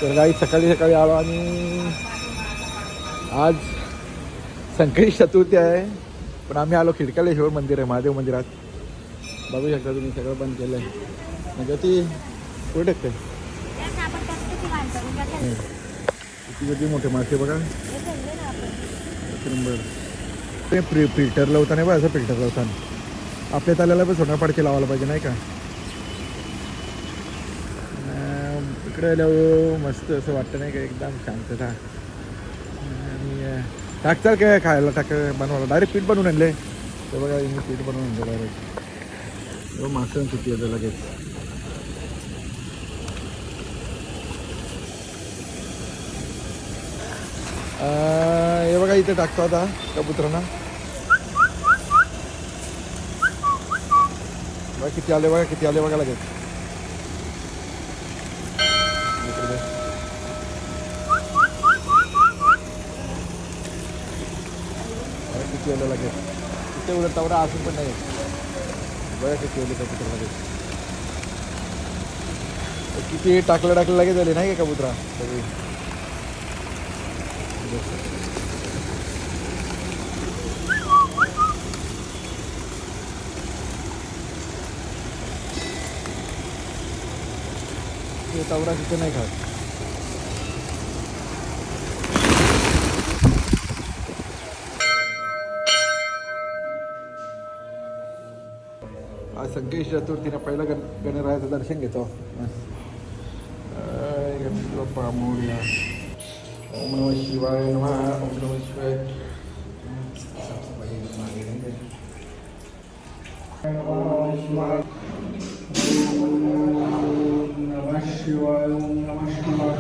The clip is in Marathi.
तर काही सकाळी सकाळी आलो आणि आज संकष्टी चतुर्थी आहे, पण आम्ही आलो खिडकालेश्वर मंदिर आहे, महादेव मंदिरात. बघू शकता तुम्ही, सगळं बंद केलं आहे. म्हणजे ती कुठे टाकते किती मोठे मासे बघा. ते फिल्टर लावता नाही बा, असं फिल्टर लावताना आपल्या ताल्याला पण सोनापाडचे लावायला पाहिजे नाही का. इकडे आल्यावर मस्त असं वाटतं नाही का, एकदम शांतता. आणि टाकचाल काय खायला बनवायला डायरेक्ट पीठ बनवून आणले. तर बघा मी पीठ बनवून आणलं डायरेक्ट. मासं सुट्टी येतं लगेच. हे बघा इथे टाकतो आता कबुतरांना. बघा किती आले, बघा किती आले बघा लगेच. किती आलं लगेच. तिथे उलट तेवढा असून पण नाही. बघा किती आले कबुतर लगेच. किती टाकलं लगेच आले नाही का कबुतरा सगळी. तवरा तिथे नाही खात. आज संकष्टी चतुर्थीनं पहिलं गणरायाचं दर्शन घेतो. गणपती बाप्पा मोरया. ओम नमः शिवाय नमः. ओम नमः शिवाय. ओम नमः शिवाय. ओम नमः शिवाय.